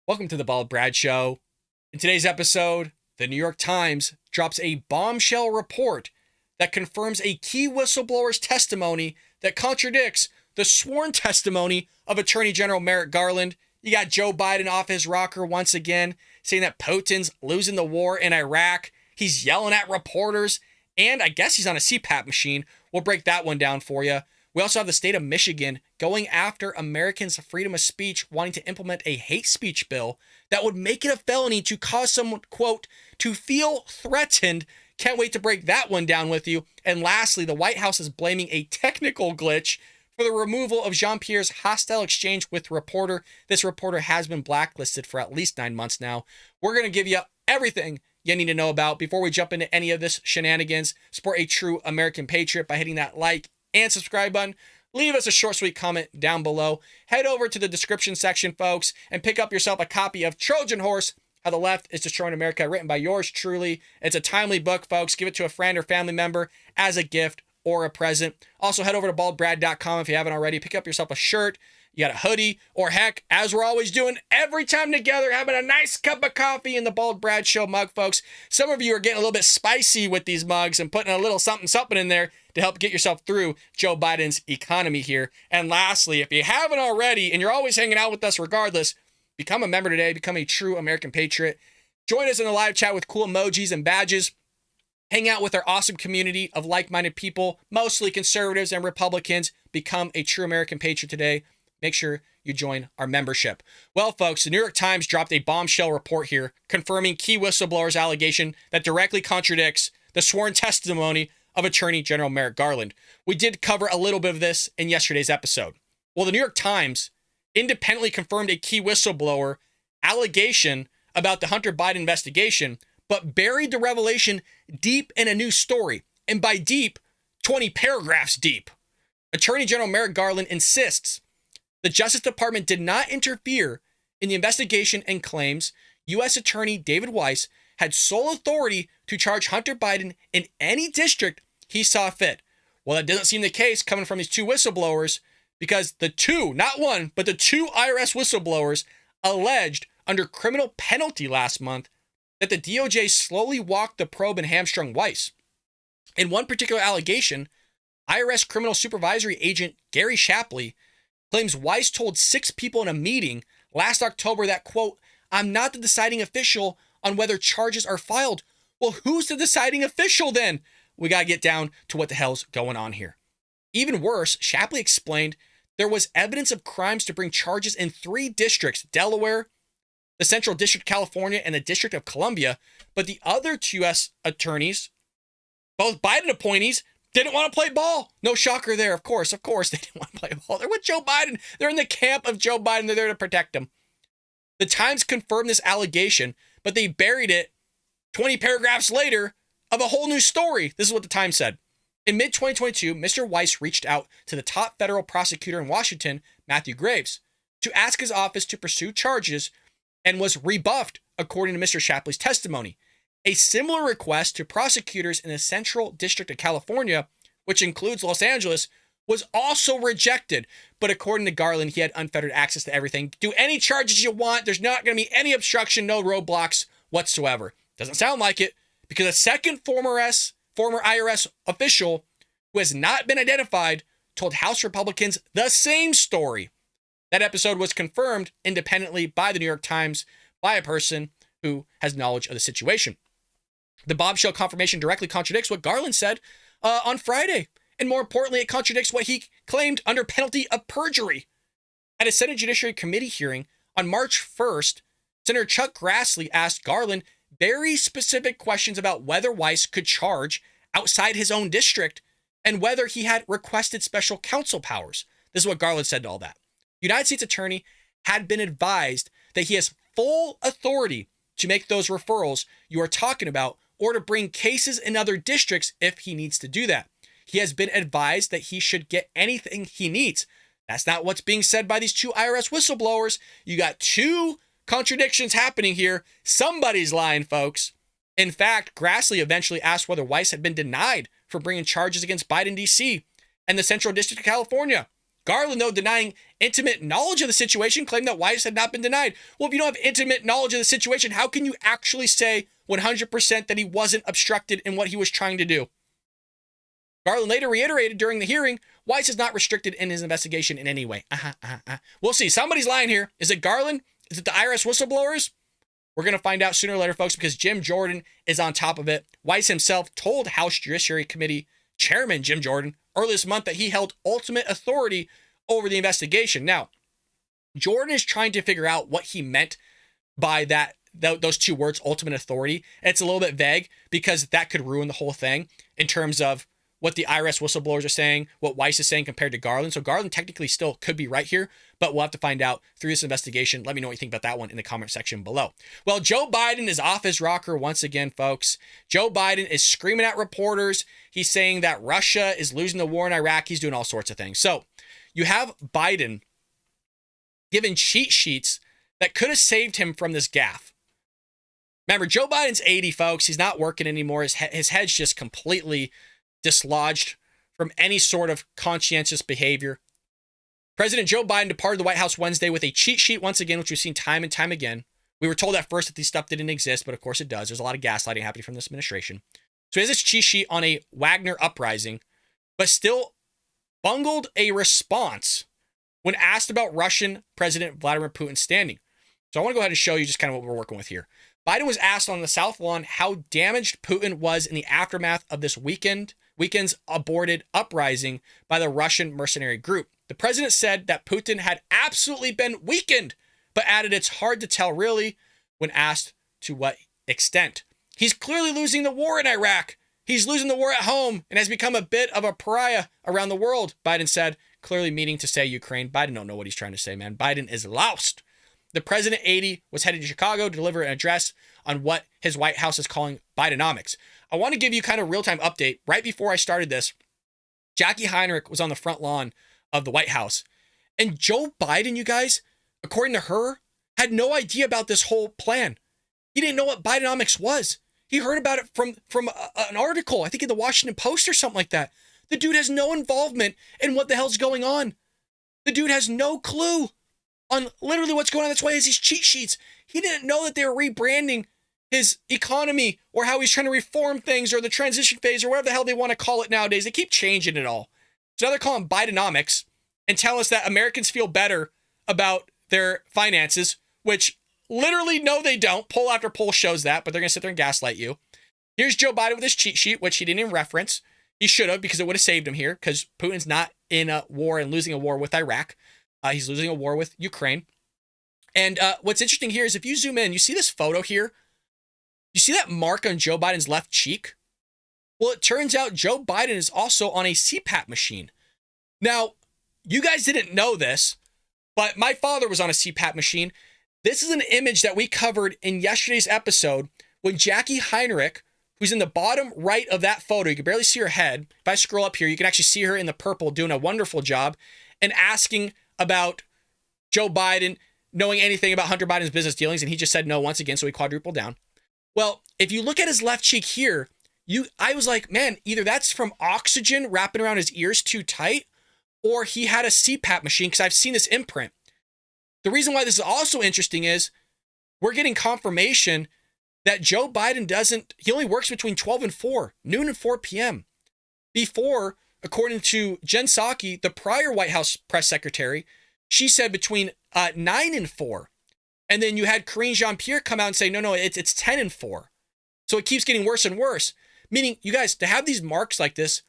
Welcome to the Bald Brad Show. In today's episode, the New York Times drops a bombshell report that confirms a key whistleblower's testimony that contradicts the sworn testimony of Attorney General Merrick Garland. You got Joe Biden off his rocker once again, saying that Putin's losing the war in Iraq. He's yelling at reporters, and I guess he's on a CPAP machine. We'll break that one down for you. We also have the state of Michigan going after Americans' freedom of speech, wanting to implement a hate speech bill that would make it a felony to cause someone, quote, to feel threatened. Can't wait to break that one down with you. And lastly, the White House is blaming a technical glitch for the removal of Jean-Pierre's hostile exchange with reporter. This reporter has been blacklisted for at least 9 months now. We're going to give you everything you need to know about before we jump into any of this shenanigans. Support a true American patriot by hitting that like and subscribe button. Leave us a short, sweet comment down below. Head over to the description section, folks, and pick up yourself a copy of Trojan Horse, How the Left is Destroying America, written by yours truly. It's a timely book, folks. Give it to a friend or family member as a gift or a present. Also, head over to baldbrad.com if you haven't already. Pick up yourself a shirt. You got a hoodie, or heck, as we're always doing every time together, having a nice cup of coffee in the Bald Brad Show mug, folks. Some of you are getting a little bit spicy with these mugs and putting a little something in there to help get yourself through Joe Biden's economy here. And lastly, if you haven't already, and you're always hanging out with us regardless, become a member today. Become a true American patriot. Join us in the live chat with cool emojis and badges. Hang out with our awesome community of like-minded people, mostly conservatives and Republicans. Become a true American patriot today. Make sure you join our membership. Well, folks, the New York Times dropped a bombshell report here confirming key whistleblower's allegation that directly contradicts the sworn testimony of Attorney General Merrick Garland. We did cover a little bit of this in yesterday's episode. Well, the New York Times independently confirmed a key whistleblower allegation about the Hunter Biden investigation, but buried the revelation deep in a new story. And by deep, 20 paragraphs deep. Attorney General Merrick Garland insists the Justice Department did not interfere in the investigation and claims U.S. Attorney David Weiss had sole authority to charge Hunter Biden in any district he saw fit. Well, that doesn't seem the case coming from these two whistleblowers, because the two, not one, but the two IRS whistleblowers alleged under criminal penalty last month that the DOJ slowly walked the probe and hamstrung Weiss. In one particular allegation, IRS criminal supervisory agent Gary Shapley claims Weiss told 6 people in a meeting last October that, quote, I'm not the deciding official on whether charges are filed. Well, who's the deciding official then? We got to get down to what the hell's going on here. Even worse, Shapley explained there was evidence of crimes to bring charges in 3 districts, Delaware, the Central District of California, and the District of Columbia, but the other 2 U.S. attorneys, both Biden appointees, didn't want to play ball. No shocker there, of course they didn't want to play ball. They're with Joe Biden. They're in the camp of Joe Biden. They're there to protect him. The Times confirmed this allegation, but they buried it 20 paragraphs later of a whole new story. This is what the Times said. In mid-2022, Mr. Weiss reached out to the top federal prosecutor in Washington, Matthew Graves, to ask his office to pursue charges and was rebuffed, according to Mr. Shapley's testimony. A similar request to prosecutors in the Central District of California, which includes Los Angeles, was also rejected. But according to Garland, he had unfettered access to everything. Do any charges you want. There's not going to be any obstruction, no roadblocks whatsoever. Doesn't sound like it, because a second former IRS official who has not been identified told House Republicans the same story. That episode was confirmed independently by the New York Times by a person who has knowledge of the situation. The bombshell confirmation directly contradicts what Garland said on Friday. And more importantly, it contradicts what he claimed under penalty of perjury. At a Senate Judiciary Committee hearing on March 1st, Senator Chuck Grassley asked Garland very specific questions about whether Weiss could charge outside his own district and whether he had requested special counsel powers. This is what Garland said to all that. The United States Attorney had been advised that he has full authority to make those referrals you are talking about, or to bring cases in other districts if he needs to do that. He has been advised that he should get anything he needs. That's not what's being said by these 2 IRS whistleblowers. You got 2 contradictions happening here. Somebody's lying, folks. In fact, Grassley eventually asked whether Weiss had been denied for bringing charges against Biden, D.C. and the Central District of California. Garland, though, denying intimate knowledge of the situation, claimed that Weiss had not been denied. Well, if you don't have intimate knowledge of the situation, how can you actually say 100% that he wasn't obstructed in what he was trying to do? Garland later reiterated during the hearing, Weiss is not restricted in his investigation in any way. We'll see. Somebody's lying here. Is it Garland? Is it the IRS whistleblowers? We're going to find out sooner or later, folks, because Jim Jordan is on top of it. Weiss himself told House Judiciary Committee Chairman Jim Jordan earlier this month that he held ultimate authority over the investigation. Now, Jordan is trying to figure out what he meant by those two words, ultimate authority. And it's a little bit vague because that could ruin the whole thing in terms of what the IRS whistleblowers are saying, what Weiss is saying compared to Garland. So Garland technically still could be right here, but we'll have to find out through this investigation. Let me know what you think about that one in the comment section below. Well, Joe Biden is off his rocker once again, folks. Joe Biden is screaming at reporters. He's saying that Russia is losing the war in Iraq. He's doing all sorts of things. So you have Biden given cheat sheets that could have saved him from this gaffe. Remember, Joe Biden's 80, folks. He's not working anymore. His head's just completely dislodged from any sort of conscientious behavior. President Joe Biden departed the White House Wednesday with a cheat sheet once again, which we've seen time and time again. We were told at first that this stuff didn't exist, but of course it does. There's a lot of gaslighting happening from this administration. So he has this cheat sheet on a Wagner uprising, but still bungled a response when asked about Russian President Vladimir Putin's standing. So I want to go ahead and show you just kind of what we're working with here. Biden was asked on the South Lawn how damaged Putin was in the aftermath of this weekend's aborted uprising by the Russian mercenary group. The president said that Putin had absolutely been weakened, but added it's hard to tell really when asked to what extent. He's clearly losing the war in Iraq. He's losing the war at home and has become a bit of a pariah around the world, Biden said, clearly meaning to say Ukraine. Biden don't know what he's trying to say, man. Biden is lost. The president, 80, was headed to Chicago to deliver an address on what his White House is calling Bidenomics. I want to give you kind of real-time update. Right before I started this, Jackie Heinrich was on the front lawn of the White House. And Joe Biden, you guys, according to her, had no idea about this whole plan. He didn't know what Bidenomics was. He heard about it from an article, I think in the Washington Post or something like that. The dude has no involvement in what the hell's going on. The dude has no clue on literally what's going on. That's why he has these cheat sheets. He didn't know that they were rebranding his economy or how he's trying to reform things or the transition phase or whatever the hell they want to call it nowadays. They keep changing it all. So now they're calling Bidenomics and tell us that Americans feel better about their finances, which literally, no, they don't. Poll after poll shows that, but they're going to sit there and gaslight you. Here's Joe Biden with his cheat sheet, which he didn't even reference. He should have, because it would have saved him here, because Putin's not in a war and losing a war with Iraq. He's losing a war with Ukraine. And what's interesting here is if you zoom in, you see this photo here? You see that mark on Joe Biden's left cheek? Well, it turns out Joe Biden is also on a CPAP machine. Now, you guys didn't know this, but my father was on a CPAP machine. This is an image that we covered in yesterday's episode when Jackie Heinrich, who's in the bottom right of that photo, you can barely see her head. If I scroll up here, you can actually see her in the purple doing a wonderful job and asking about Joe Biden knowing anything about Hunter Biden's business dealings, and he just said no once again, so he quadrupled down. Well, if you look at his left cheek here, I was like, man, either that's from oxygen wrapping around his ears too tight, or he had a CPAP machine, because I've seen this imprint. The reason why this is also interesting is we're getting confirmation that Joe Biden he only works between 12 and 4, noon and 4 p.m. Before, according to Jen Psaki, the prior White House press secretary, she said between 9 and 4. And then you had Karine Jean-Pierre come out and say, no, it's 10 and 4. So it keeps getting worse and worse. Meaning, you guys, to have these marks like this,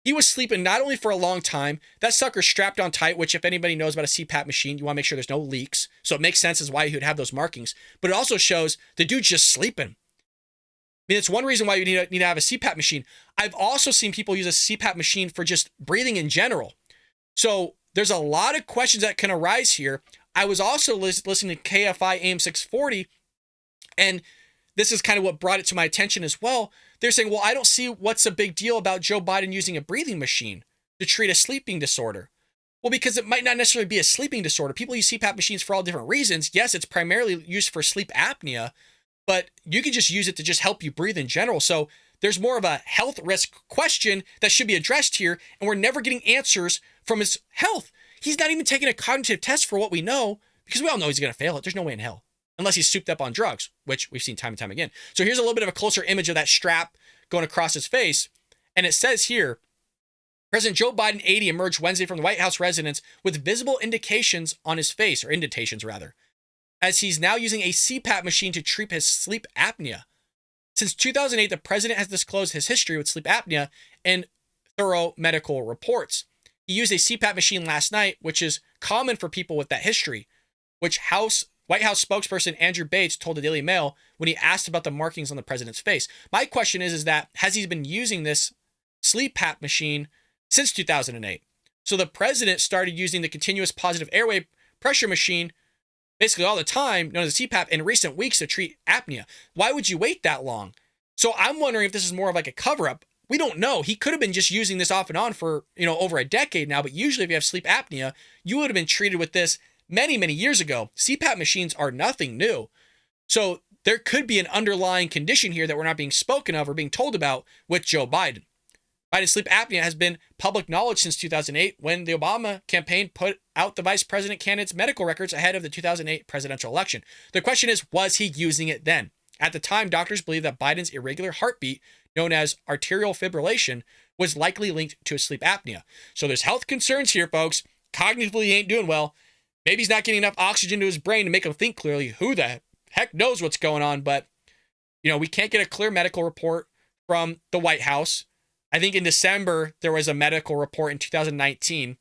he was sleeping not only for a long time, that sucker's strapped on tight, which if anybody knows about a CPAP machine, you want to make sure there's no leaks. So it makes sense as why he would have those markings. But it also shows the dude's just sleeping. I mean, it's one reason why you need to have a CPAP machine. I've also seen people use a CPAP machine for just breathing in general. So there's a lot of questions that can arise here. I was also listening to KFI AM 640, and this is kind of what brought it to my attention as well. They're saying, well, I don't see what's a big deal about Joe Biden using a breathing machine to treat a sleeping disorder. Well, because it might not necessarily be a sleeping disorder. People use CPAP machines for all different reasons. Yes, it's primarily used for sleep apnea, but you can just use it to just help you breathe in general. So there's more of a health risk question that should be addressed here, and we're never getting answers from his health. He's not even taking a cognitive test for what we know, because we all know he's going to fail it. There's no way in hell. Unless he's souped up on drugs, which we've seen time and time again. So here's a little bit of a closer image of that strap going across his face. And it says here, President Joe Biden, 80, emerged Wednesday from the White House residence with visible indications on his face, or indentations rather, as he's now using a CPAP machine to treat his sleep apnea. Since 2008, the president has disclosed his history with sleep apnea in thorough medical reports. He used a CPAP machine last night, which is common for people with that history, which White House spokesperson Andrew Bates told the Daily Mail when he asked about the markings on the president's face. My question is that has he been using this sleep PAP machine since 2008? So the president started using the continuous positive airway pressure machine basically all the time, known as CPAP, in recent weeks to treat apnea. Why would you wait that long? So I'm wondering if this is more of like a cover-up. We don't know. He could have been just using this off and on for, over a decade now, but usually if you have sleep apnea, you would have been treated with this many, many years ago. CPAP machines are nothing new. So there could be an underlying condition here that we're not being spoken of or being told about with Joe Biden. Biden's sleep apnea has been public knowledge since 2008 when the Obama campaign put out the vice president candidate's medical records ahead of the 2008 presidential election. The question is, was he using it then? At the time, doctors believed that Biden's irregular heartbeat, known as arterial fibrillation, was likely linked to his sleep apnea. So there's health concerns here, folks. Cognitively, he ain't doing well. Maybe he's not getting enough oxygen to his brain to make him think clearly. Who the heck knows what's going on? But, we can't get a clear medical report from the White House. I think in December, there was a medical report in 2019.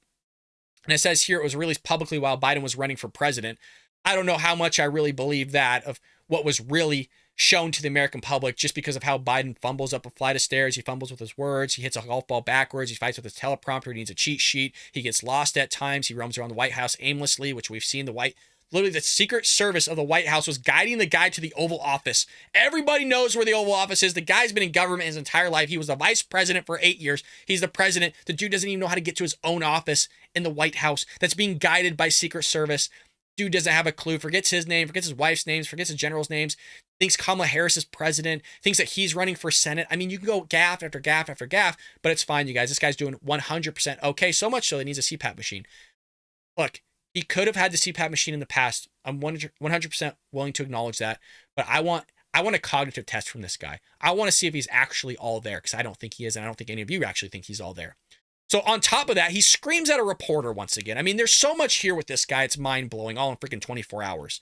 And it says here it was released publicly while Biden was running for president. I don't know how much I really believe that of what was really shown to the American public just because of how Biden fumbles up a flight of stairs. He fumbles with his words. He hits a golf ball backwards. He fights with his teleprompter. He needs a cheat sheet. He gets lost at times. He roams around the White House aimlessly, which we've seen literally the Secret Service of the White House was guiding the guy to the Oval Office. Everybody knows where the Oval Office is. The guy's been in government his entire life. He was the vice president for 8 years. He's the president. The dude doesn't even know how to get to his own office in the White House that's being guided by Secret Service. Dude doesn't have a clue, forgets his name, forgets his wife's names, forgets his general's names, thinks Kamala Harris is president, thinks that he's running for Senate. I mean, you can go gaffe after gaffe after gaffe, but it's fine, you guys. This guy's doing 100% okay, so much so he needs a CPAP machine. Look, he could have had the CPAP machine in the past. I'm 100% willing to acknowledge that, but I want a cognitive test from this guy. I want to see if he's actually all there, because I don't think he is, and I don't think any of you actually think he's all there. So on top of that, he screams at a reporter once again. I mean, there's so much here with this guy. It's mind-blowing, all in freaking 24 hours.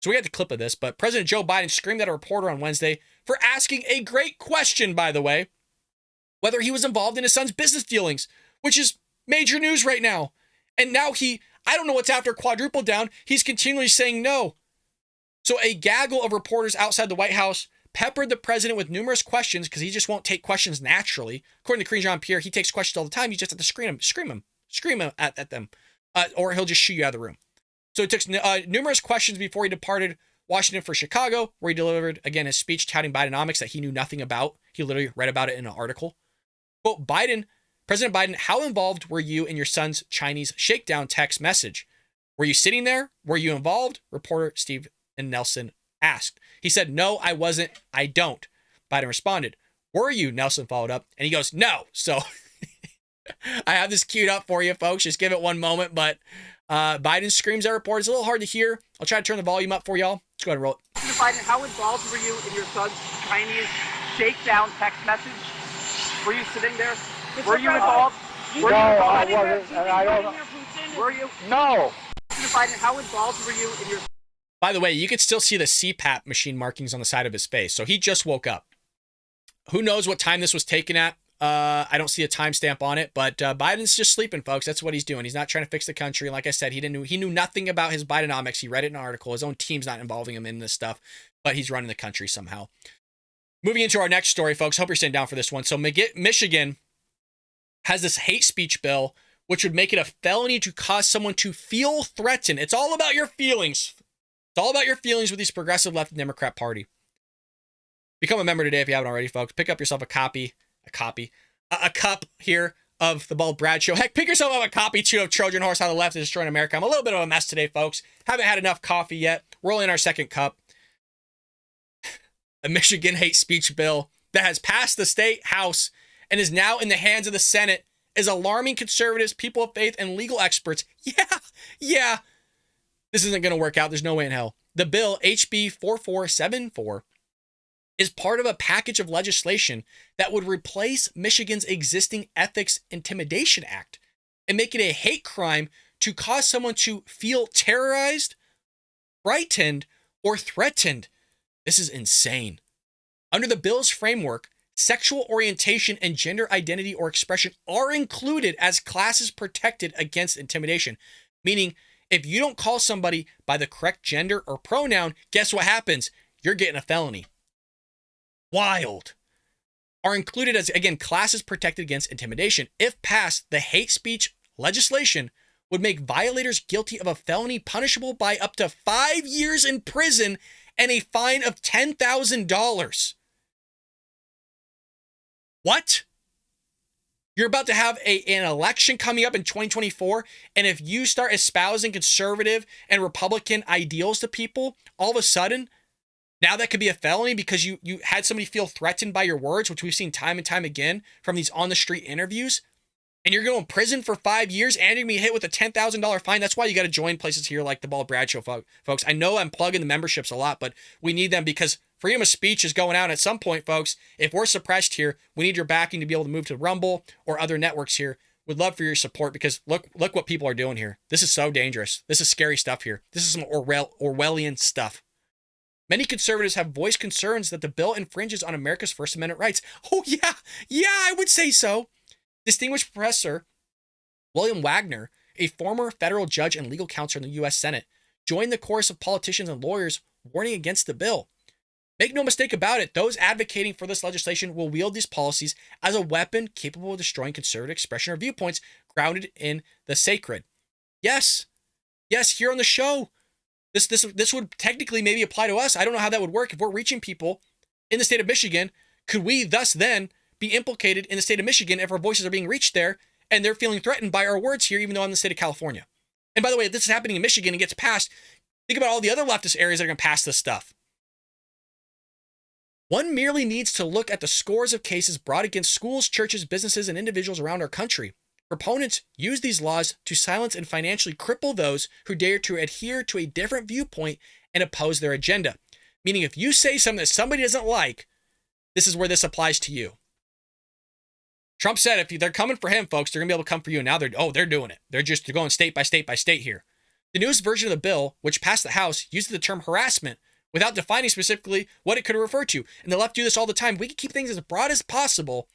So we had the clip of this, but President Joe Biden screamed at a reporter on Wednesday for asking a great question, by the way, whether he was involved in his son's business dealings, which is major news right now. And now I don't know what's after quadruple down. He's continually saying no. So a gaggle of reporters outside the White House peppered the president with numerous questions because he just won't take questions naturally. According to Karine Jean-Pierre, he takes questions all the time. You just have to scream at them, or he'll just shoot you out of the room. So it took numerous questions before he departed Washington for Chicago, where he delivered, again, his speech touting Bidenomics that he knew nothing about. He literally read about it in an article. Quote, President Biden, how involved were you in your son's Chinese shakedown text message? Were you sitting there? Were you involved? Reporter Steve and Nelson asked. He said, no, I wasn't. I don't. Biden responded, were you? Nelson followed up, and he goes, no. So I have this queued up for you, folks. Just give it one moment. But Biden screams at reporters. It's a little hard to hear. I'll try to turn the volume up for y'all. Let's go ahead and roll it. Mr. Biden, how involved were you in your son's Chinese shakedown text message? Were you sitting there? Were you involved? No, I wasn't. And I don't. Were you? No. Mr. Biden, how involved were you in your... By the way, you could still see the CPAP machine markings on the side of his face. So he just woke up. Who knows what time this was taken at? I don't see a timestamp on it, but Biden's just sleeping, folks. That's what he's doing. He's not trying to fix the country. Like I said, he knew nothing about his Bidenomics. He read it in an article. His own team's not involving him in this stuff, but he's running the country somehow. Moving into our next story, folks. Hope you're staying down for this one. So Michigan has this hate speech bill, which would make it a felony to cause someone to feel threatened. It's all about your feelings. It's all about your feelings with these progressive left Democrat Party. Become a member today if you haven't already, folks. Pick up yourself a cup here of the Bald Brad Show. Heck, pick yourself up a copy too of Trojan Horse: How the Left is Destroying America. I'm a little bit of a mess today, folks. Haven't had enough coffee yet. We're only in our second cup. A Michigan hate speech bill that has passed the state house and is now in the hands of the Senate is alarming conservatives, people of faith, and legal experts. Yeah, this isn't going to work out. There's no way in hell. The bill, HB 4474, is part of a package of legislation that would replace Michigan's existing Ethics Intimidation Act and make it a hate crime to cause someone to feel terrorized, frightened, or threatened. This is insane. Under the bill's framework, sexual orientation and gender identity or expression are included as classes protected against intimidation. Meaning, if you don't call somebody by the correct gender or pronoun, guess what happens? You're getting a felony. Wild. Are included as, again, classes protected against intimidation. If passed, the hate speech legislation would make violators guilty of a felony punishable by up to 5 years in prison and a fine of $10,000. What? You're about to have an election coming up in 2024, and if you start espousing conservative and Republican ideals to people, all of a sudden, now that could be a felony because you had somebody feel threatened by your words, which we've seen time and time again from these on-the-street interviews, and you're going to prison for 5 years and you're going to be hit with a $10,000 fine. That's why you got to join places here like the Bald Brad Show, folks. I know I'm plugging the memberships a lot, but we need them because freedom of speech is going out at some point, folks. If we're suppressed here, we need your backing to be able to move to Rumble or other networks here. We'd love for your support because look what people are doing here. This is so dangerous. This is scary stuff here. This is some Orwellian stuff. Many conservatives have voiced concerns that the bill infringes on America's First Amendment rights. Oh, yeah, I would say so. Distinguished Professor William Wagner, a former federal judge and legal counselor in the U.S. Senate, joined the chorus of politicians and lawyers warning against the bill. Make no mistake about it, those advocating for this legislation will wield these policies as a weapon capable of destroying conservative expression or viewpoints grounded in the sacred. Yes, here on the show, this would technically maybe apply to us. I don't know how that would work. If we're reaching people in the state of Michigan, could we thus then be implicated in the state of Michigan if our voices are being reached there and they're feeling threatened by our words here, even though I'm in the state of California? And by the way, if this is happening in Michigan and gets passed, think about all the other leftist areas that are going to pass this stuff. One merely needs to look at the scores of cases brought against schools, churches, businesses, and individuals around our country. Proponents use these laws to silence and financially cripple those who dare to adhere to a different viewpoint and oppose their agenda. Meaning, if you say something that somebody doesn't like, this is where this applies to you. Trump said if they're coming for him, folks, they're going to be able to come for you. And now they're doing it. They're going state by state by state here. The newest version of the bill, which passed the House, uses the term harassment without defining specifically what it could refer to. And the left do this all the time. If we can keep things as broad as possible,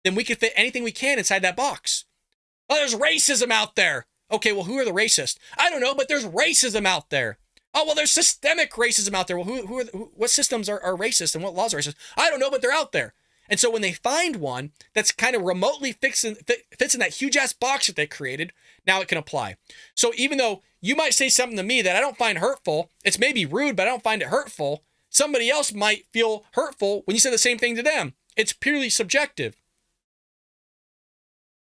then we can fit anything we can inside that box. Oh, there's racism out there. Okay, well, who are the racists? I don't know, but there's racism out there. Oh, well, there's systemic racism out there. Well, what systems are racist and what laws are racist? I don't know, but they're out there. And so when they find one that's kind of remotely fits in that huge-ass box that they created, now it can apply. So even though you might say something to me that I don't find hurtful, it's maybe rude, but I don't find it hurtful, somebody else might feel hurtful when you say the same thing to them. It's purely subjective.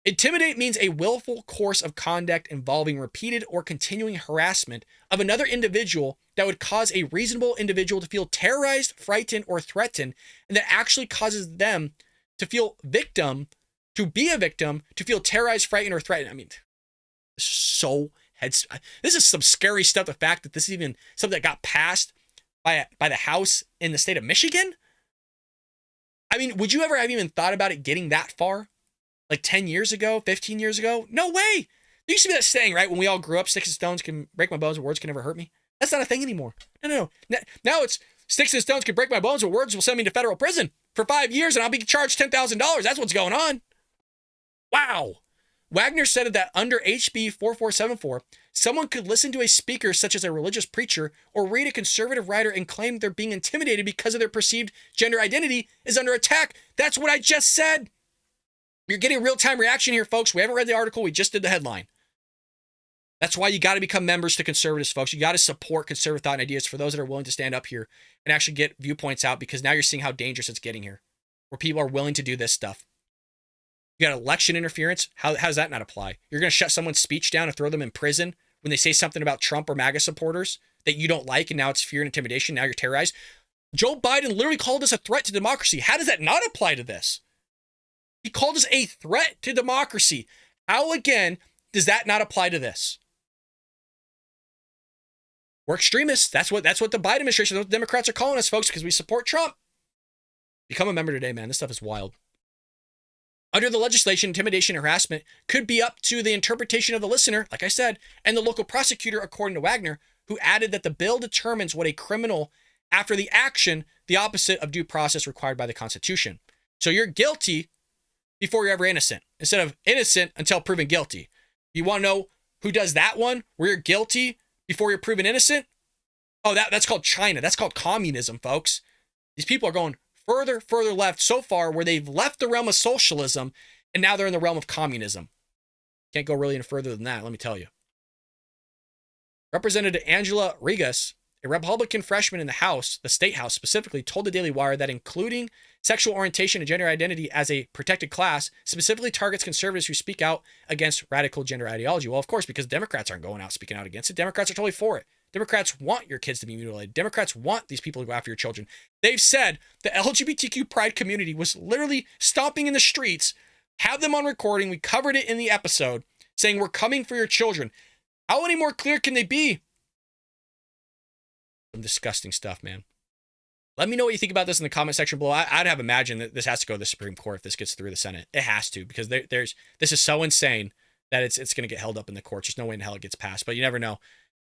Intimidate means a willful course of conduct involving repeated or continuing harassment of another individual that would cause a reasonable individual to feel terrorized, frightened, or threatened, and that actually causes them to feel victim, to be a victim, to feel terrorized, frightened, or threatened. I mean, this is some scary stuff. The fact that this is even something that got passed by the House in the state of Michigan. I mean, would you ever have even thought about it getting that far? Like 10 years ago, 15 years ago? No way. There used to be that saying, right? When we all grew up, sticks and stones can break my bones, but words can never hurt me. That's not a thing anymore. No. Now it's sticks and stones can break my bones, but words will send me to federal prison for 5 years and I'll be charged $10,000. That's what's going on. Wow. Wagner said that under HB 4474, someone could listen to a speaker such as a religious preacher or read a conservative writer and claim they're being intimidated because of their perceived gender identity is under attack. That's what I just said. You're getting real-time reaction here, folks. We haven't read the article. We just did the headline. That's why you got to become members to conservatives, folks. You got to support conservative thought and ideas for those that are willing to stand up here and actually get viewpoints out, because now you're seeing how dangerous it's getting here, where people are willing to do this stuff. You got election interference. How does that not apply? You're going to shut someone's speech down and throw them in prison when they say something about Trump or MAGA supporters that you don't like, and now it's fear and intimidation. Now you're terrorized. Joe Biden literally called this a threat to democracy. How does that not apply to this? He called us a threat to democracy. How, again, does that not apply to this? We're extremists. That's what the Biden administration, the Democrats are calling us, folks, because we support Trump. Become a member today, man. This stuff is wild. Under the legislation, intimidation and harassment could be up to the interpretation of the listener, like I said, and the local prosecutor, according to Wagner, who added that the bill determines what a criminal after the action, the opposite of due process required by the Constitution. So you're guilty before you're ever innocent, instead of innocent until proven guilty. You want to know who does that one, where you're guilty before you're proven innocent? Oh, that's called China. That's called communism, folks. These people are going further left so far where they've left the realm of socialism and now they're in the realm of communism. Can't go really any further than that, let me tell you. Representative Angela Regas, a Republican freshman in the House, the State House specifically, told the Daily Wire that including sexual orientation and gender identity as a protected class specifically targets conservatives who speak out against radical gender ideology. Well, of course, because Democrats aren't going out speaking out against it. Democrats are totally for it. Democrats want your kids to be mutilated. Democrats want these people to go after your children. They've said the LGBTQ pride community was literally stomping in the streets, have them on recording. We covered it in the episode saying we're coming for your children. How any more clear can they be? Some disgusting stuff, man. Let me know what you think about this in the comment section below. I'd have imagined that this has to go to the Supreme Court if this gets through the Senate. It has to, because this is so insane that it's going to get held up in the courts. There's no way in hell it gets passed, but you never know.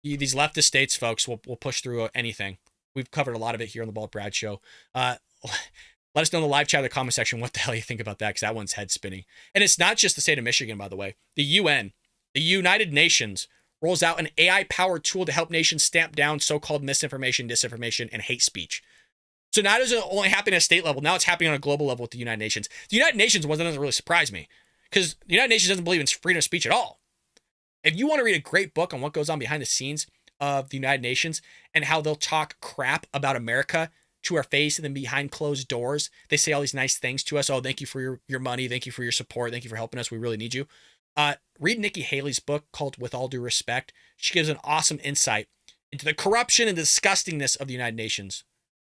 These leftist states, folks, will push through anything. We've covered a lot of it here on the Bald Brad Show. Let us know in the live chat or the comment section what the hell you think about that, because that one's head spinning. And it's not just the state of Michigan, by the way. The UN, the United Nations, rolls out an AI-powered tool to help nations stamp down so-called misinformation, disinformation, and hate speech. So now it doesn't only happen at a state level. Now it's happening on a global level with the United Nations. The United Nations one that doesn't really surprise me, because the United Nations doesn't believe in freedom of speech at all. If you want to read a great book on what goes on behind the scenes of the United Nations and how they'll talk crap about America to our face and then behind closed doors, they say all these nice things to us. Oh, thank you for your money. Thank you for your support. Thank you for helping us. We really need you. Read Nikki Haley's book called With All Due Respect. She gives an awesome insight into the corruption and disgustingness of the United Nations.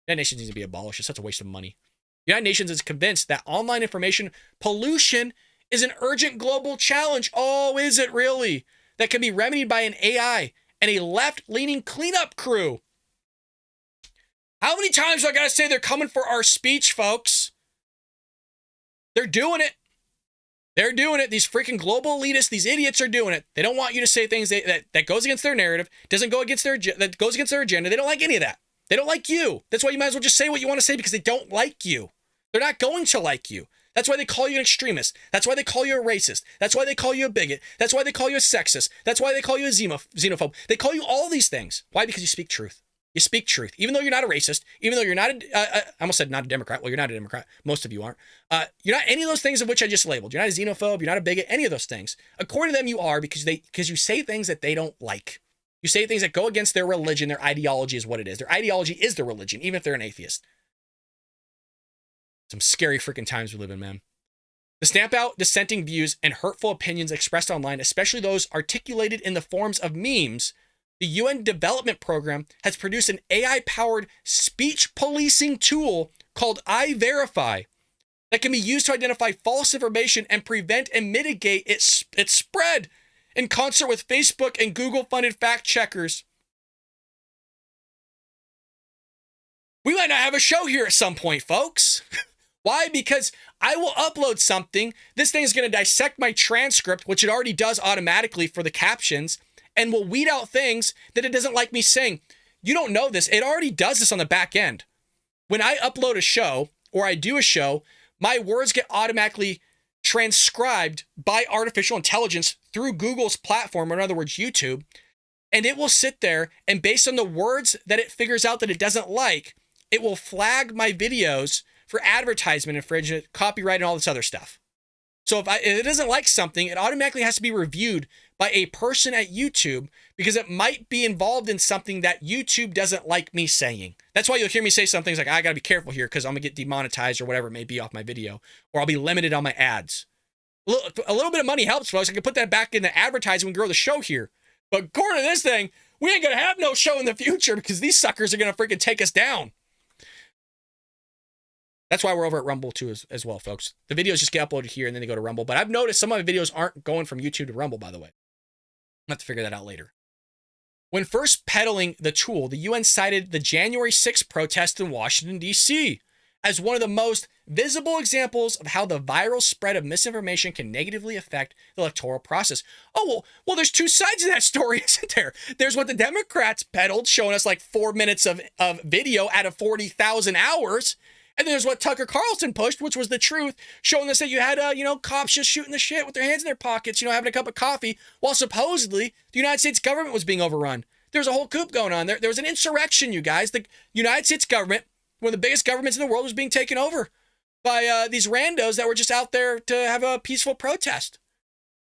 The United Nations needs to be abolished. It's such a waste of money. The United Nations is convinced that online information pollution is an urgent global challenge. Oh, is it really? That can be remedied by an AI and a left-leaning cleanup crew. How many times do I gotta say they're coming for our speech, folks? They're doing it. They're doing it. These freaking global elitists, these idiots are doing it. They don't want you to say things that goes against their narrative, that goes against their agenda. They don't like any of that. They don't like you. That's why you might as well just say what you want to say, because they don't like you. They're not going to like you. That's why they call you an extremist. That's why they call you a racist. That's why they call you a bigot. That's why they call you a sexist. That's why they call you a xenophobe. They call you all these things. Why? Because you speak truth. You speak truth. Even though you're not a racist, even though you're not I almost said not a Democrat. Well, you're not a Democrat. Most of you aren't. You're not any of those things of which I just labeled. You're not a xenophobe. You're not a bigot. Any of those things. According to them, you are, because you say things that they don't like. You say things that go against their religion. Their ideology is what it is. Their ideology is their religion, even if they're an atheist. Some scary freaking times we live in, man. To stamp out dissenting views and hurtful opinions expressed online, especially those articulated in the forms of memes, the UN Development Program has produced an AI-powered speech policing tool called iVerify that can be used to identify false information and prevent and mitigate its spread in concert with Facebook and Google-funded fact checkers. We might not have a show here at some point, folks. Why? Because I will upload something. This thing is going to dissect my transcript, which it already does automatically for the captions, and will weed out things that it doesn't like me saying. You don't know this. It already does this on the back end. When I upload a show or I do a show, my words get automatically transcribed by artificial intelligence through Google's platform, or in other words, YouTube, and it will sit there, and based on the words that it figures out that it doesn't like, it will flag my videos for advertisement infringement, copyright, and all this other stuff. So if it doesn't like something, it automatically has to be reviewed by a person at YouTube, because it might be involved in something that YouTube doesn't like me saying. That's why you'll hear me say some things like, I gotta be careful here because I'm gonna get demonetized or whatever it may be off my video, or I'll be limited on my ads. A little bit of money helps, folks. I can put that back in the advertising and grow the show here. But according to this thing, we ain't gonna have no show in the future because these suckers are gonna freaking take us down. That's why we're over at Rumble too as well, folks. The videos just get uploaded here and then they go to Rumble. But I've noticed some of my videos aren't going from YouTube to Rumble, by the way. I'll have to figure that out later. When first peddling the tool, the UN cited the January 6th protest in Washington, D.C. as one of the most visible examples of how the viral spread of misinformation can negatively affect the electoral process. Oh, well, there's two sides of that story, isn't there? There's what the Democrats peddled, showing us like 4 minutes of video out of 40,000 hours. And then there's what Tucker Carlson pushed, which was the truth, showing us that you had, cops just shooting the shit with their hands in their pockets, having a cup of coffee, while supposedly the United States government was being overrun. There was a whole coup going on. There was an insurrection, you guys. The United States government, one of the biggest governments in the world, was being taken over by these randos that were just out there to have a peaceful protest.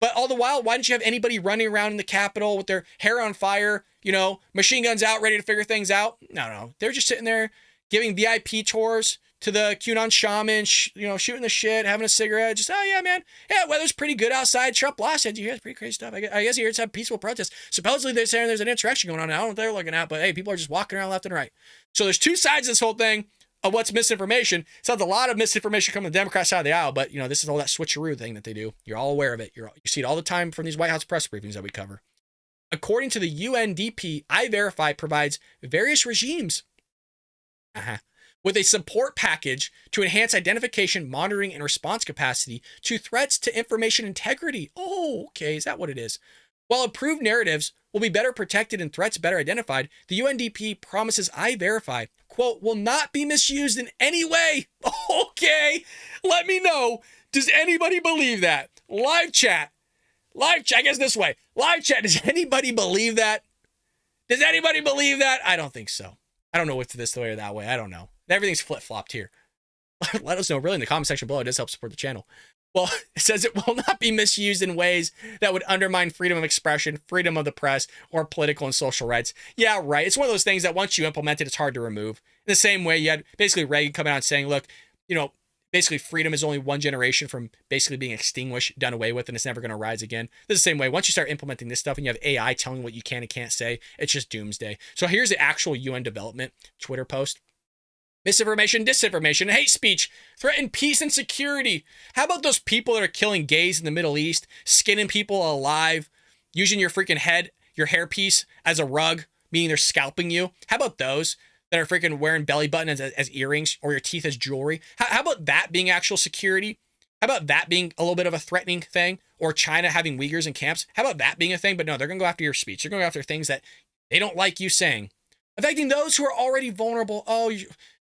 But all the while, why didn't you have anybody running around in the Capitol with their hair on fire, machine guns out, ready to figure things out? No. They're just sitting there giving VIP tours to the QAnon shaman, shooting the shit, having a cigarette, just, oh yeah, man. Yeah, weather's pretty good outside. Trump lost. Did you hear? It's pretty crazy stuff. I guess here it's a peaceful protest. Supposedly they're saying there's an insurrection going on. I don't know what they're looking at, but hey, people are just walking around left and right. So there's two sides of this whole thing of what's misinformation. So there's a lot of misinformation coming to the Democrat side of the aisle, but this is all that switcheroo thing that they do. You're all aware of it. You see it all the time from these White House press briefings that we cover. According to the UNDP, iVerify provides various regimes with a support package to enhance identification, monitoring, and response capacity to threats to information integrity. Oh, okay. Is that what it is? While approved narratives will be better protected and threats better identified, the UNDP promises iVerify, quote, will not be misused in any way. Okay. Let me know. Does anybody believe that? Live chat. I guess this way. Live chat. Does anybody believe that? Does anybody believe that? I don't think so. I don't know if it's this way or that way. I don't know. Everything's flip-flopped here. Let us know really in the comment section below. It does help support the channel. Well, it says it will not be misused in ways that would undermine freedom of expression, freedom of the press, or political and social rights. Yeah, right. It's one of those things that once you implement it, it's hard to remove. In the same way, you had basically Reagan coming out and saying, look, basically freedom is only one generation from basically being extinguished, done away with, and it's never going to rise again. This is the same way. Once you start implementing this stuff and you have AI telling what you can and can't say, it's just doomsday. So here's the actual UN development Twitter post. Misinformation, disinformation, and hate speech threaten peace and security. How about those people that are killing gays in the Middle East, skinning people alive, using your freaking head, your hairpiece as a rug, meaning they're scalping you? How about those that are freaking wearing belly buttons as earrings or your teeth as jewelry? How about that being actual security? How about that being a little bit of a threatening thing? Or China having Uyghurs in camps? How about that being a thing? But no, they're going to go after your speech. They're going to go after things that they don't like you saying. Affecting those who are already vulnerable.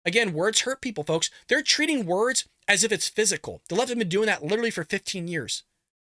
Again, words hurt people, folks. They're treating words as if it's physical. The left have been doing that literally for 15 years.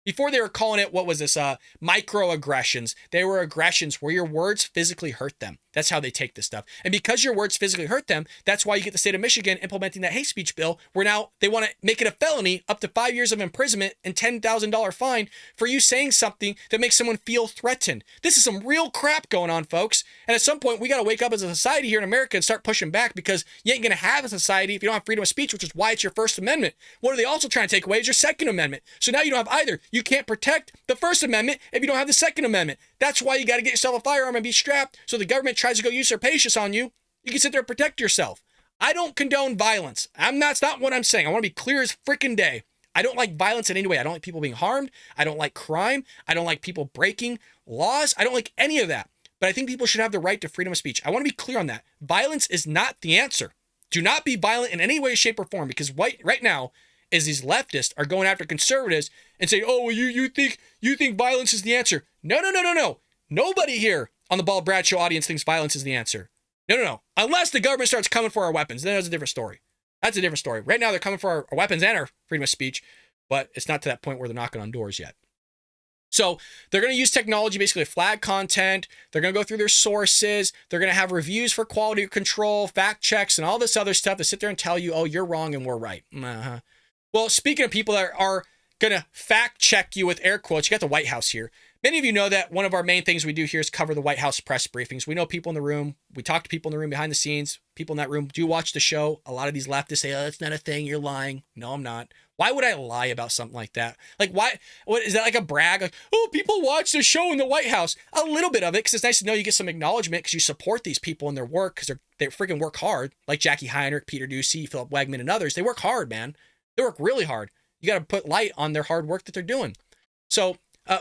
Before they were calling it, what was this, microaggressions. They were aggressions where your words physically hurt them. That's how they take this stuff. And because your words physically hurt them, that's why you get the state of Michigan implementing that hate speech bill, where now they want to make it a felony, up to 5 years of imprisonment and $10,000 fine for you saying something that makes someone feel threatened. This is some real crap going on, folks. And at some point, we got to wake up as a society here in America and start pushing back, because you ain't going to have a society if you don't have freedom of speech, which is why it's your First Amendment. What are they also trying to take away is your Second Amendment. So now you don't have either. You can't protect the First Amendment if you don't have the Second Amendment. That's why you got to get yourself a firearm and be strapped, so the government tries to go use their patience on you. You can sit there and protect yourself. I don't condone violence. That's not what I'm saying. I want to be clear as freaking day. I don't like violence in any way. I don't like people being harmed. I don't like crime. I don't like people breaking laws. I don't like any of that. But I think people should have the right to freedom of speech. I want to be clear on that. Violence is not the answer. Do not be violent in any way, shape, or form, because right now is these leftists are going after conservatives and saying, oh, well, you think violence is the answer. No. Nobody here on the Bald Brad Show audience thinks violence is the answer. No. Unless the government starts coming for our weapons, then that's a different story. That's a different story. Right now, they're coming for our weapons and our freedom of speech, but it's not to that point where they're knocking on doors yet. So they're going to use technology basically to flag content. They're going to go through their sources. They're going to have reviews for quality control, fact checks, and all this other stuff to sit there and tell you, oh, you're wrong and we're right. Well, speaking of people that are going to fact check you with air quotes, you got the White House here. Many of you know that one of our main things we do here is cover the White House press briefings. We know people in the room. We talk to people in the room behind the scenes. People in that room do watch the show. A lot of these leftists say, oh, that's not a thing. You're lying. No, I'm not. Why would I lie about something like that? Like, why? What is that, like a brag? Like, oh, people watch the show in the White House. A little bit of it, because it's nice to know you get some acknowledgement because you support these people in their work, because they freaking work hard. Like Jackie Heinrich, Peter Doocy, Philip Wegman, and others. They work hard, man. They work really hard. You got to put light on their hard work that they're doing. So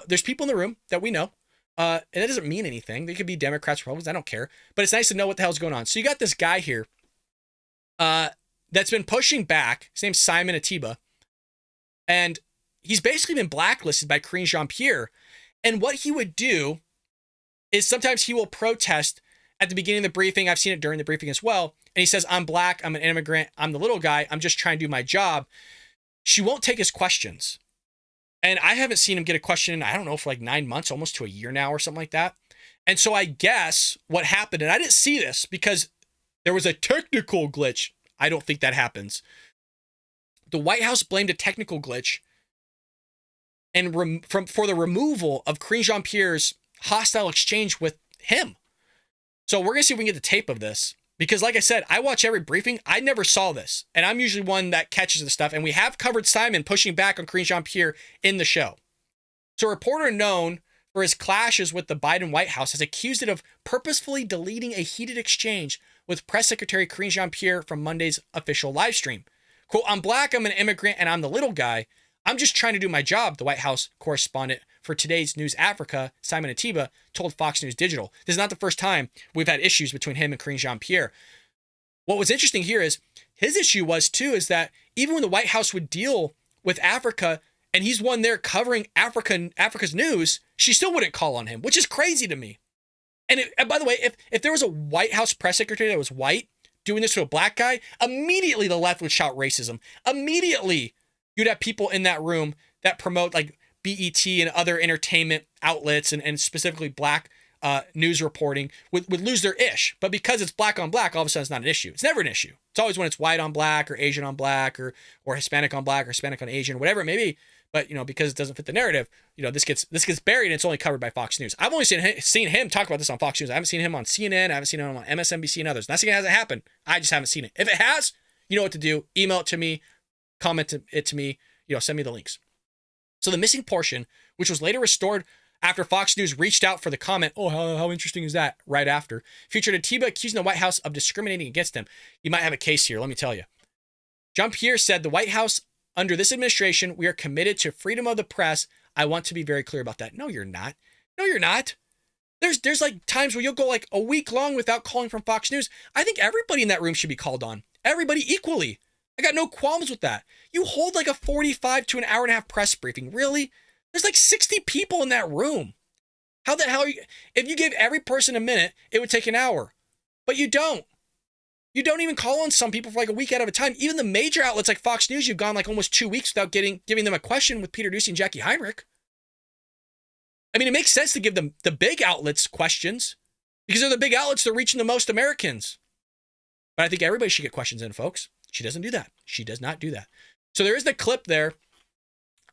there's people in the room that we know. And that doesn't mean anything. They could be Democrats, Republicans. I don't care. But it's nice to know what the hell's going on. So you got this guy here that's been pushing back. His name's Simon Atiba. And he's basically been blacklisted by Karine Jean-Pierre. And what he would do is sometimes he will protest at the beginning of the briefing. I've seen it during the briefing as well. And he says, I'm black. I'm an immigrant. I'm the little guy. I'm just trying to do my job. She won't take his questions. And I haven't seen him get a question in, I don't know, for like 9 months, almost to a year now or something like that. And so I guess what happened, and I didn't see this because there was a technical glitch. I don't think that happens. The White House blamed a technical glitch and for the removal of Karine Jean-Pierre's hostile exchange with him. So we're going to see if we can get the tape of this. Because like I said, I watch every briefing. I never saw this. And I'm usually one that catches the stuff. And we have covered Simon pushing back on Karine Jean-Pierre in the show. So a reporter known for his clashes with the Biden White House has accused it of purposefully deleting a heated exchange with Press Secretary Karine Jean-Pierre from Monday's official live stream. Quote, I'm black, I'm an immigrant, and I'm the little guy. I'm just trying to do my job, the White House correspondent for Today's News Africa, Simon Atiba, told Fox News Digital. This is not the first time we've had issues between him and Karine Jean-Pierre. What was interesting here is his issue was, too, is that even when the White House would deal with Africa, and he's one there covering Africa's news, she still wouldn't call on him, which is crazy to me. And by the way, if there was a White House press secretary that was white doing this to a black guy, immediately the left would shout racism. Immediately, you'd have people in that room that promote like BET and other entertainment outlets and specifically black news reporting would lose their ish. But because it's black on black, all of a sudden it's not an issue. It's never an issue. It's always when it's white on black or Asian on black or Hispanic on black or Hispanic on Asian, whatever it may be. But, because it doesn't fit the narrative, this gets buried and it's only covered by Fox News. I've only seen him talk about this on Fox News. I haven't seen him on CNN. I haven't seen him on MSNBC and others. Not saying it hasn't happened. I just haven't seen it. If it has, you know what to do. Email it to me, comment it to me, send me the links. So the missing portion, which was later restored after Fox News reached out for the comment, oh, how interesting is that, right after, featured Atiba accusing the White House of discriminating against him. You might have a case here, let me tell you. Jean-Pierre said, the White House, under this administration, we are committed to freedom of the press. I want to be very clear about that. No, you're not. No, you're not. There's like times where you'll go like a week long without calling from Fox News. I think everybody in that room should be called on. Everybody equally. I got no qualms with that. You hold like a 45 to an hour and a half press briefing. Really? There's like 60 people in that room. How the hell are you? If you gave every person a minute, it would take an hour. But you don't. You don't even call on some people for like a week out of a time. Even the major outlets like Fox News, you've gone like almost 2 weeks without giving them a question with Peter Doocy and Jackie Heinrich. I mean, it makes sense to give them the big outlets questions because they're the big outlets. They're reaching the most Americans. But I think everybody should get questions in, folks. She doesn't do that. She does not do that. So there is the clip there.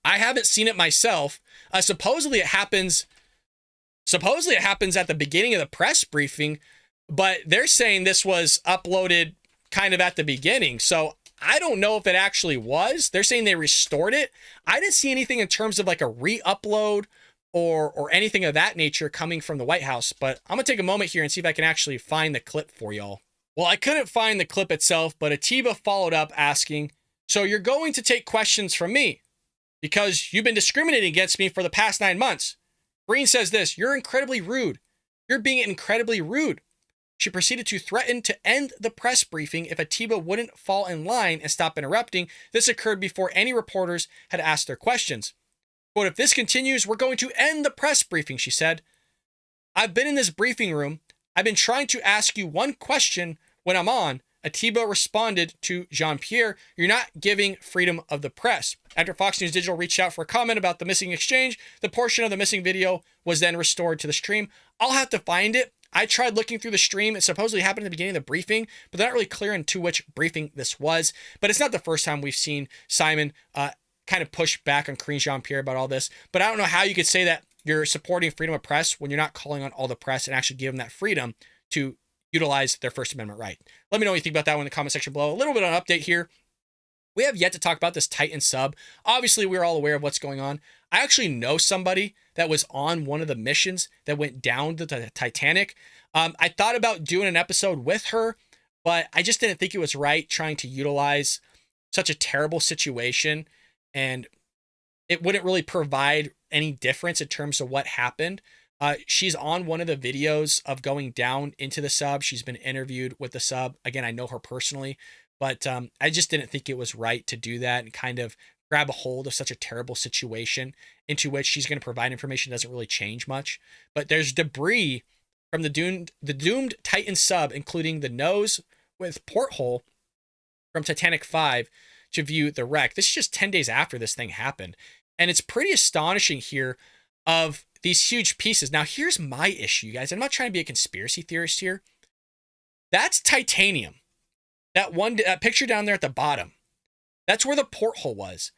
I haven't seen it myself. Supposedly it happens at the beginning of the press briefing, but they're saying this was uploaded kind of at the beginning. So I don't know if it actually was. They're saying they restored it. I didn't see anything in terms of like a re-upload or anything of that nature coming from the White House, but I'm going to take a moment here and see if I can actually find the clip for y'all. Well, I couldn't find the clip itself, but Atiba followed up asking, so you're going to take questions from me because you've been discriminating against me for the past 9 months. Green says this, you're incredibly rude. You're being incredibly rude. She proceeded to threaten to end the press briefing if Atiba wouldn't fall in line and stop interrupting. This occurred before any reporters had asked their questions. Quote, if this continues, we're going to end the press briefing, she said. I've been in this briefing room. I've been trying to ask you one question when I'm on. Atiba responded to Jean-Pierre, you're not giving freedom of the press. After Fox News Digital reached out for a comment about the missing exchange, the portion of the missing video was then restored to the stream. I'll have to find it. I tried looking through the stream. It supposedly happened at the beginning of the briefing, but they're not really clear into which briefing this was. But it's not the first time we've seen Simon kind of push back on Karine Jean-Pierre about all this. But I don't know how you could say that you're supporting freedom of press when you're not calling on all the press and actually give them that freedom to utilize their First Amendment right. Let me know what you think about that one in the comment section below. A little bit of an update here. We have yet to talk about this Titan sub. Obviously, we're all aware of what's going on. I actually know somebody that was on one of the missions that went down to the Titanic. I thought about doing an episode with her, but I just didn't think it was right trying to utilize such a terrible situation, and it wouldn't really provide any difference in terms of what happened. She's on one of the videos of going down into the sub. She's been interviewed with the sub. Again, I know her personally, but I just didn't think it was right to do that and kind of grab a hold of such a terrible situation into which she's going to provide information that doesn't really change much. But there's debris from the doomed Titan sub, including the nose with porthole from Titanic 5 to view the wreck. This is just 10 days after this thing happened. And it's pretty astonishing here of these huge pieces. Now, here's my issue, guys. I'm not trying to be a conspiracy theorist here. That's titanium. That picture down there at the bottom, that's where the porthole was.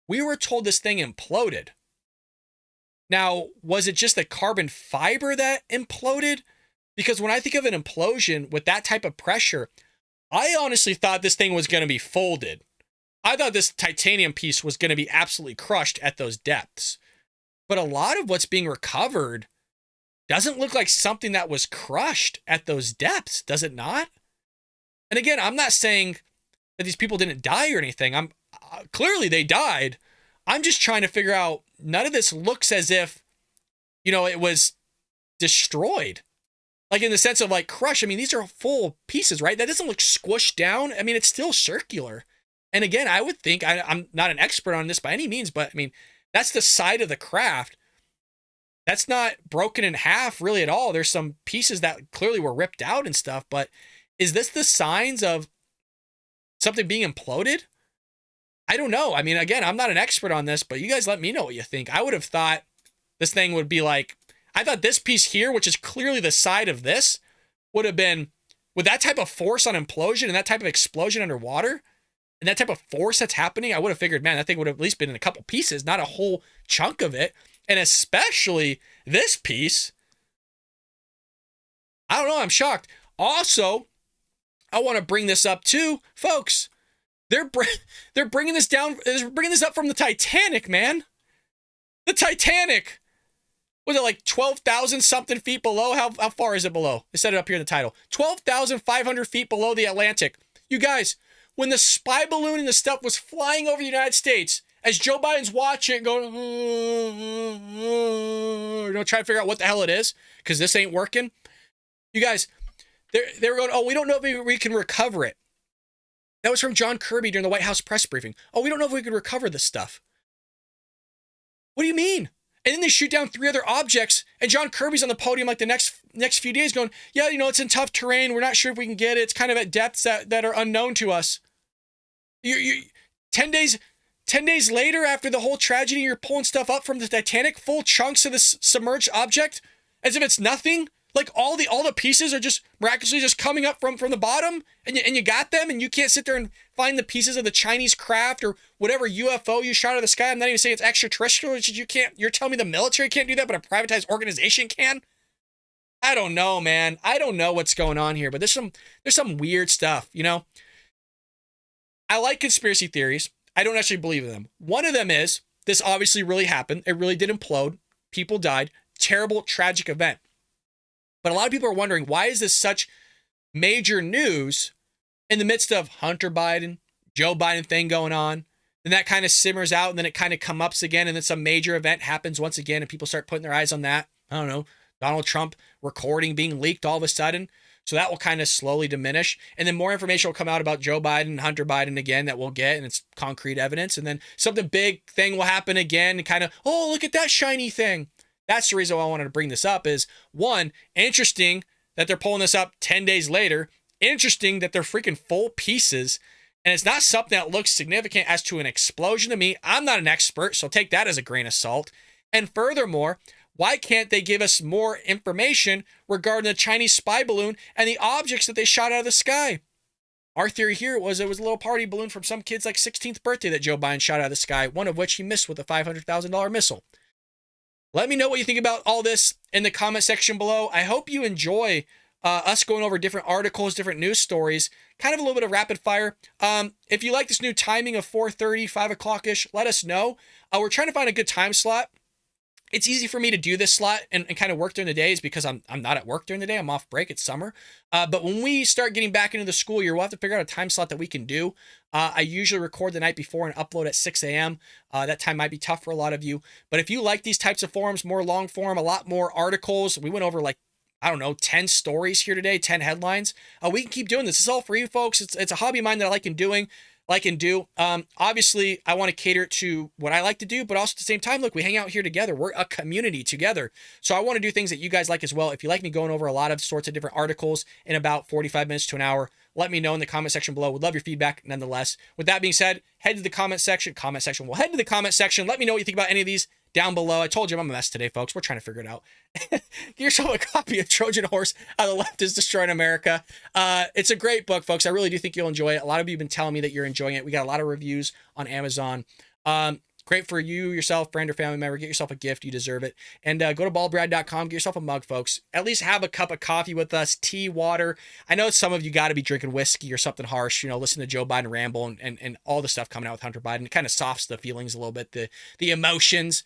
We were told this thing imploded. Now, was it just the carbon fiber that imploded? Because when I think of an implosion with that type of pressure, I honestly thought this thing was going to be folded. I thought this titanium piece was going to be absolutely crushed at those depths. But a lot of what's being recovered doesn't look like something that was crushed at those depths, does it not? And again, I'm not saying that these people didn't die or anything. Clearly they died. I'm just trying to figure out, none of this looks as if, it was destroyed. Like in the sense of like crushed. I mean, these are full pieces, right? That doesn't look squished down. I mean, it's still circular. And again, I would think, I'm not an expert on this by any means, but I mean, that's the side of the craft. That's not broken in half really at all. There's some pieces that clearly were ripped out and stuff, but is this the signs of something being imploded? I don't know. I mean, again, I'm not an expert on this, but you guys let me know what you think. I would have thought this thing would be like, I thought this piece here, which is clearly the side of this, would have been, with that type of force on implosion and that type of explosion underwater, and that type of force that's happening, I would have figured, man, that thing would have at least been in a couple pieces, not a whole chunk of it. And especially this piece. I don't know. I'm shocked. Also, I want to bring this up too, folks. They're bringing this down. They're bringing this up from the Titanic, man. The Titanic. Was it like 12,000 something feet below? How far is it below? They said it up here in the title. 12,500 feet below the Atlantic. You guys, when the spy balloon and the stuff was flying over the United States, as Joe Biden's watching it going, trying to figure out what the hell it is, because this ain't working. You guys, they were going, we don't know if we can recover it. That was from John Kirby during the White House press briefing. We don't know if we can recover this stuff. What do you mean? And then they shoot down 3 other objects, and John Kirby's on the podium like the next few days going, yeah, it's in tough terrain. We're not sure if we can get it. It's kind of at depths that are unknown to us. You 10 days later, after the whole tragedy, you're pulling stuff up from the Titanic, full chunks of this submerged object, as if it's nothing. Like all the pieces are just miraculously just coming up from the bottom, and you got them, and you can't sit there and find the pieces of the Chinese craft or whatever UFO you shot out of the sky. I'm not even saying it's extraterrestrial. You're telling me the military can't do that, but a privatized organization can? I don't know, man. I don't know what's going on here, but there's some weird stuff, I like conspiracy theories. I don't actually believe in them. One of them is, this obviously really happened. It really did implode. People died. Terrible, tragic event. But a lot of people are wondering, why is this such major news in the midst of Hunter Biden, Joe Biden thing going on? Then that kind of simmers out, and then it kind of comes up again, and then some major event happens once again, and people start putting their eyes on that. I don't know, Donald Trump recording being leaked all of a sudden. So that will kind of slowly diminish. And then more information will come out about Joe Biden and Hunter Biden again that we'll get, and it's concrete evidence. And then something big thing will happen again, and kind of, look at that shiny thing. That's the reason why I wanted to bring this up is, one, interesting that they're pulling this up 10 days later. Interesting that they're freaking full pieces. And it's not something that looks significant as to an explosion to me. I'm not an expert, so take that as a grain of salt. And furthermore, why can't they give us more information regarding the Chinese spy balloon and the objects that they shot out of the sky? Our theory here was it was a little party balloon from some kid's 16th birthday that Joe Biden shot out of the sky, one of which he missed with a $500,000 missile. Let me know what you think about all this in the comment section below. I hope you enjoy us going over different articles, different news stories, kind of a little bit of rapid fire. If you like this new timing of 4:30, 5 o'clock-ish, let us know. We're trying to find a good time slot. It's easy for me to do this slot and kind of work during the days because I'm not at work during the day. I'm off break. It's summer. But when we start getting back into the school year, we'll have to figure out a time slot that we can do. I usually record the night before and upload at 6 a.m. That time might be tough for a lot of you. But if you like these types of forums, more long form, a lot more articles, we went over like, I don't know, 10 stories here today, 10 headlines. We can keep doing this. This is all for you folks. It's a hobby of mine that I like and do. Obviously, I want to cater to what I like to do, but also at the same time, look, we hang out here together. We're a community together. So I want to do things that you guys like as well. If you like me going over a lot of sorts of different articles in about 45 minutes to an hour, let me know in the comment section below. Would love your feedback nonetheless. With that being said, head to the comment section. We'll head to the comment section. Let me know what you think about any of these down below. I told you I'm a mess today, folks. We're trying to figure it out. Get yourself a copy of Trojan Horse, How the Left is Destroying America. It's a great book, folks. I really do think you'll enjoy it. A lot of you have been telling me that you're enjoying it. We got a lot of reviews on Amazon. Great for you, yourself, friend, or family member. Get yourself a gift. You deserve it. And go to baldbrad.com. Get yourself a mug, folks. At least have a cup of coffee with us, tea, water. I know some of you got to be drinking whiskey or something harsh, listen to Joe Biden ramble and all the stuff coming out with Hunter Biden. It kind of softs the feelings a little bit, the emotions.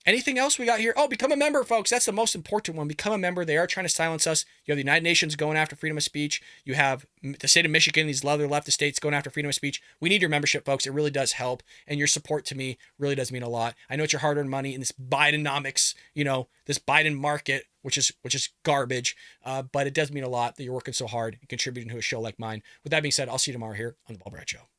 Anything else we got here? Oh, become a member, folks. That's the most important one. Become a member. They are trying to silence us. You have the United Nations going after freedom of speech. You have the state of Michigan, these other leftist states going after freedom of speech. We need your membership, folks. It really does help. And your support to me really does mean a lot. I know it's your hard-earned money in this Bidenomics, this Biden market, which is garbage. But it does mean a lot that you're working so hard and contributing to a show like mine. With that being said, I'll see you tomorrow here on The Bald Brad Show.